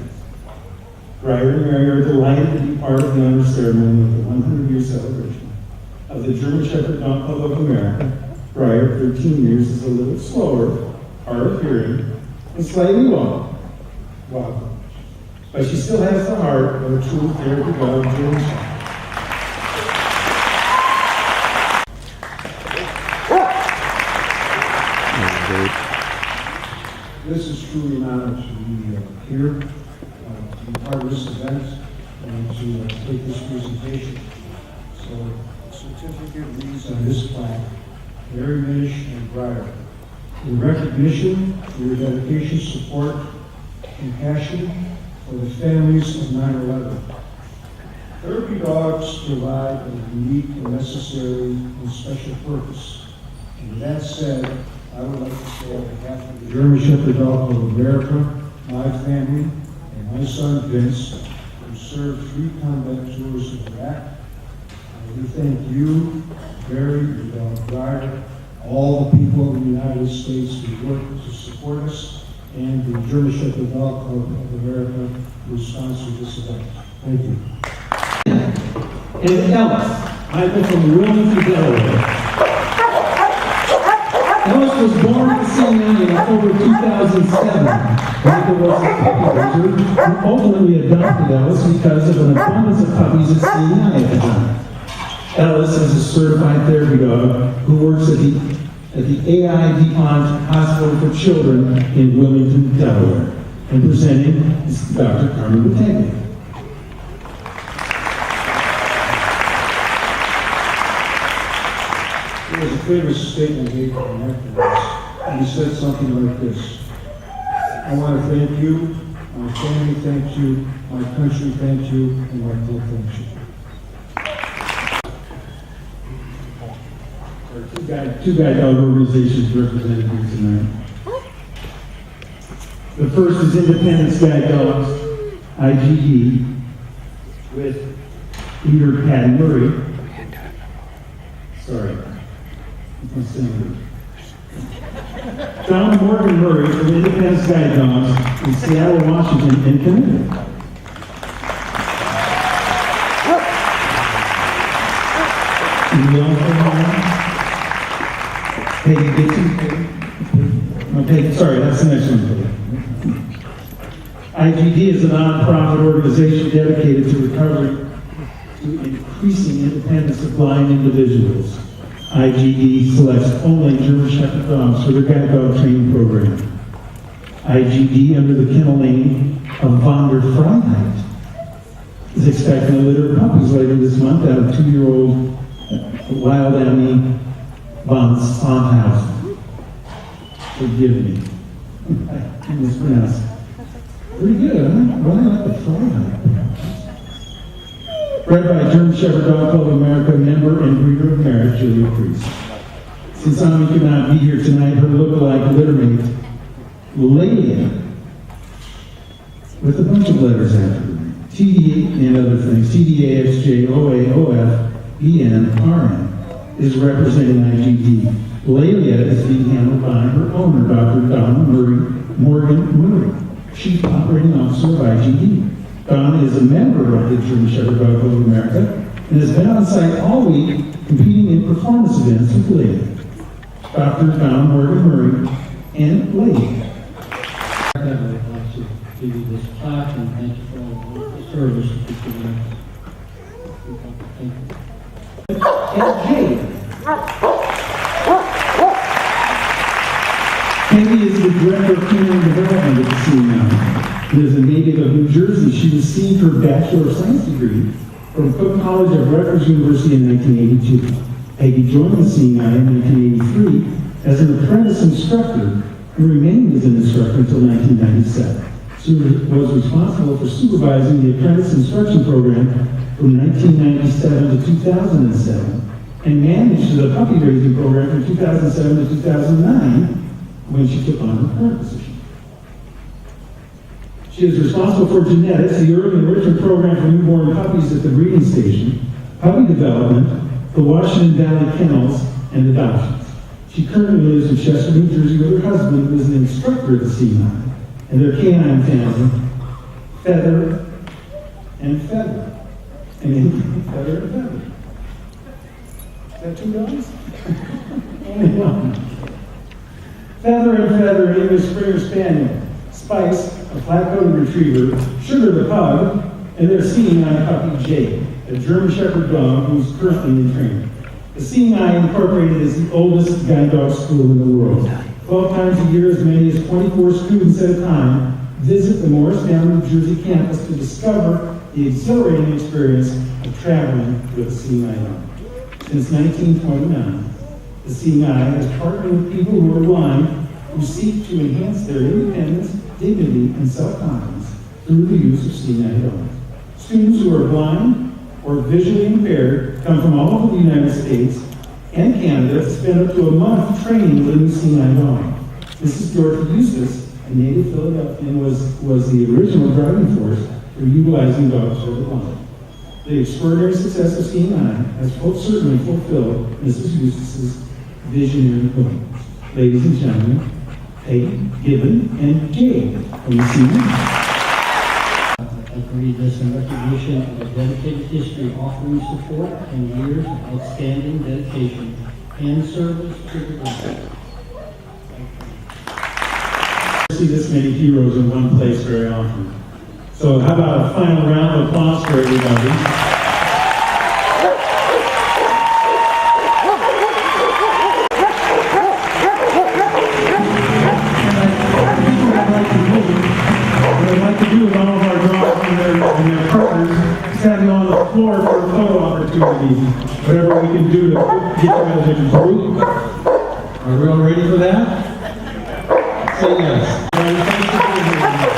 Briar and Mary are delighted to be part of the honor ceremony of the 100-year celebration of the German Shepherd Dog Club of America. Briar, 13 years, is a little slower, hard of hearing, and slightly wobbly. But she still has the heart of a true therapy dog, German Shepherd. This is truly an honor to be here, to be part of this event, and to take this presentation. So, the certificate reads on this plaque, Mary Minish and Briar, in recognition for your dedication, support, and passion for the families of 9/11. Therapy dogs provide a unique and necessary and special purpose. And with that said, I would like to say on behalf of the German Shepherd Dog Club of America, my family, and my son Vince, who served 3 combat tours in Iraq, we thank you, Mary, your dog Briar, all the people in the United States who work to support us, and the German Shepherd Dog Club of America who sponsored this event. Thank you. And Ellis, Michael from Wilmington, Delaware. Ellis was born at Centennial in October 2007. Michael was a puppy raiser who ultimately adopted Ellis because of an abundance of puppies at Centennial at the time. Ellis is a certified therapy dog who works at the AI DuPont Hospital for Children in Wilmington, Delaware. And presenting is Dr. Carmen Battaglia. There was a famous statement made by an activist, and he said something like this: I want to thank you, my family thank you, my country thank you, and my club thank you. Two guide dog organizations represented here tonight. The first is Independence Guide Dogs, IGD, with leader Patty Murray. Sorry. John Morgan Murray from Independence Guide Dogs in Seattle, Washington, and Connecticut. Peggy Dixon. Okay, sorry, that's the next one. IGD is a non-profit organization dedicated to recovery to increasing independence of blind individuals. IGD selects only German Shepherd dogs for their guide dog training program. IGD, under the kennel name of Von der Freiheit, is expecting a litter of puppies later this month out of 2-year-old Wild Emmy von Sondhausen. Forgive me. I mispronounced. Pretty good, huh? Well, I like the Freiheit. Bred by German Shepherd Dog Club of America member and breeder of merit, Julia Priest. Since Ami could not be here tonight, her lookalike littermate, Leia, with a bunch of letters after her name, TD and other things, TDAXJOAOF, EN, RN, is representing IGD. Leia is being handled by her owner, Dr. Donna Morgan Murray. Chief Operating Officer of IGD. Don is a member of the German Shepherd Dog Club of America and has been on site all week competing in performance events with Blake. Dr. Don Morgan Murray and Blake. I would like to give you this plaque and thank you for all the service that you've given us. Thank you. And Jay. Peggy is the Director of Community Development at the CNI. And as a native of New Jersey, she received her Bachelor of Science degree from Cook College of Rutgers University in 1982. Peggy joined the CNI in 1983 as an apprentice instructor and remained as an instructor until 1997. She was responsible for supervising the apprentice instruction program from 1997 to 2007 and managed the puppy raising program from 2007 to 2009 when she took on her current position. She is responsible for genetics, the early enrichment program for newborn puppies at the breeding station, puppy development, the Washington Valley Kennels, and adoptions. She currently lives in Chester, New Jersey with her husband, who is an instructor at the C9, and their canine family, Feather and Feather. And then Feather and Feather. Is that 2 dogs? Only one. Feather and Feather, an English Springer Spaniel, Spice, a flat-coated retriever, Sugar the pug, and their C9 puppy Jake, a German Shepherd dog who's currently in training. The C9 Incorporated is the oldest guide dog school in the world. 12 times a year, as many as 24 students at a time visit the Morristown, New Jersey campus to discover the exhilarating experience of traveling with a C9 dog. Since 1929, the C9 has partnered with people who are blind who seek to enhance their independence, dignity, and self-confidence through the use of C9 dogs. Students who are blind or visually impaired come from all over the United States and Canada to spend up to a month training with a new C9 dog. Mrs. Dorothy Eustace, a native Philadelphian, was the original driving force for utilizing dogs for the blind. The extraordinary success of C9 has certainly fulfilled Mrs. Eustace's visionary goals. Ladies and gentlemen, Peggy, Gibbon, and Jay from the C9. I'd like to read this in recognition of a dedicated history offering support and years of outstanding dedication and service to the group. See this many heroes in one place very often. So how about a final round of applause for everybody? What I'd like to do with all of our dogs and their partners is have you on the floor for a photo opportunity. Whatever we can do to get you as a group. Are we all ready for that? Say yes. Thank you for being here.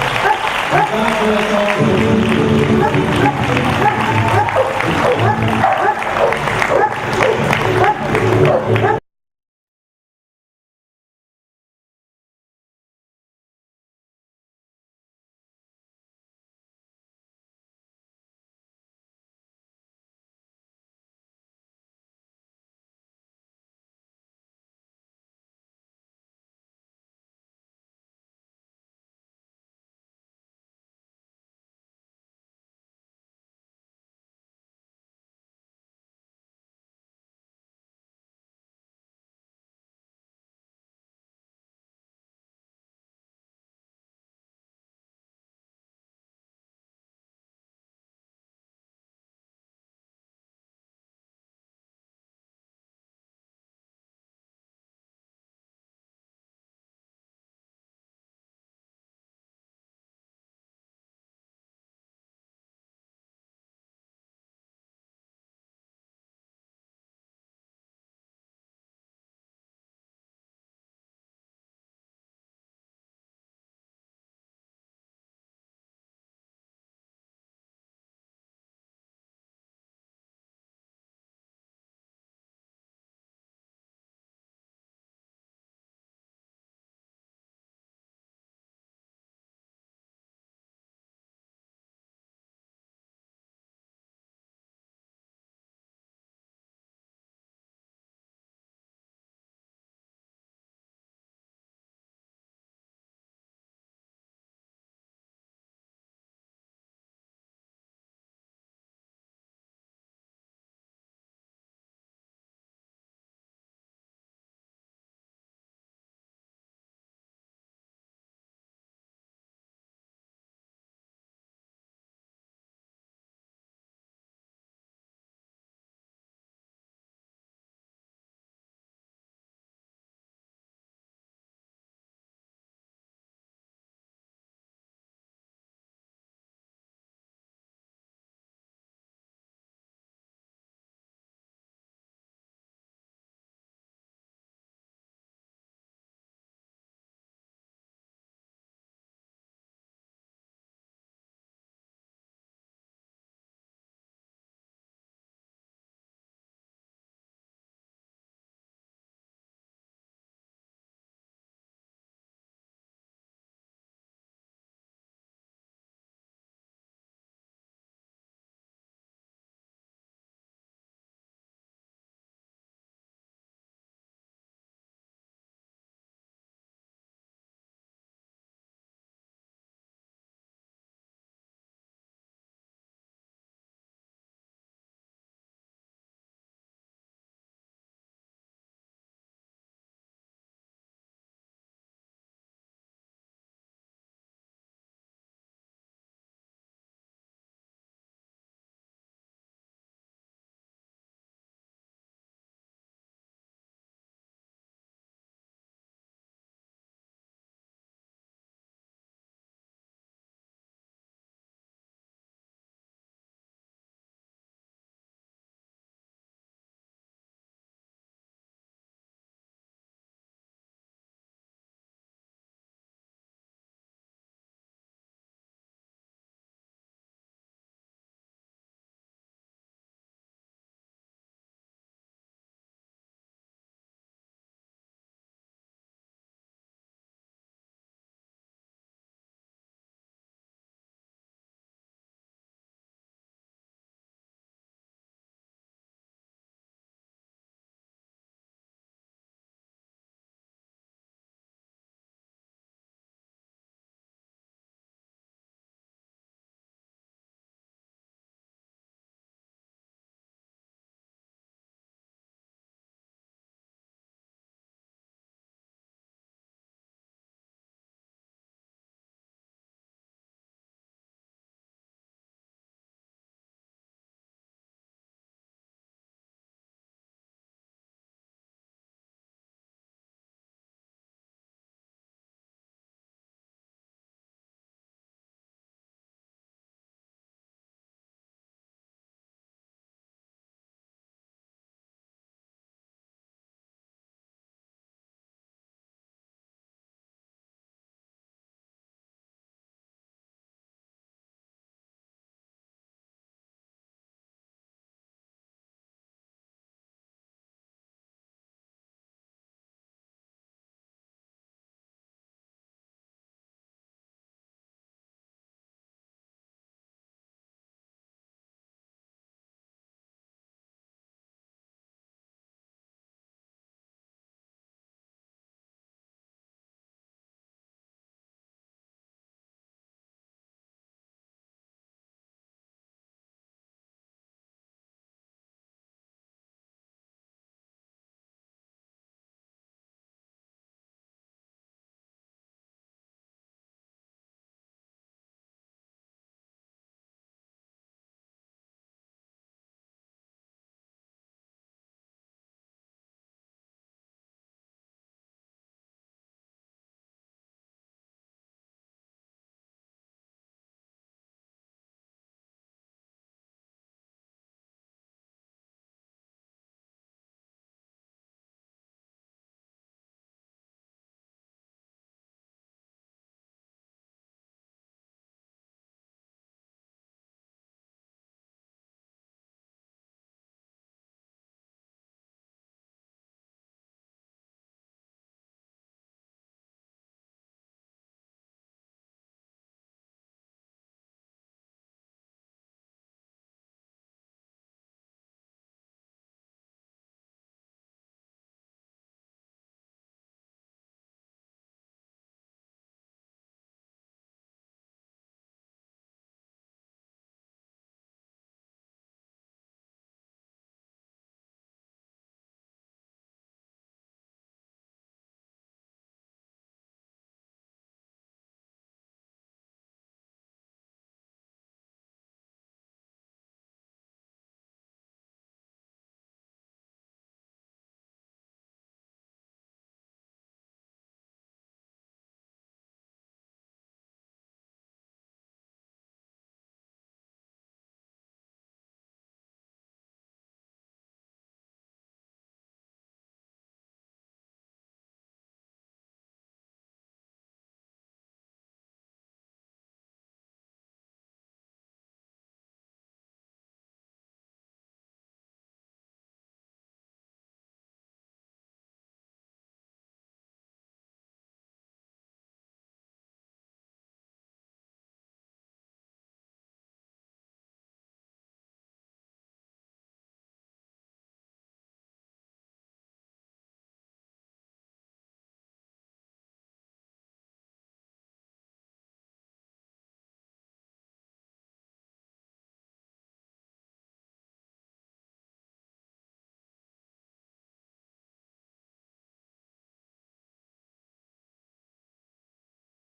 God bless all.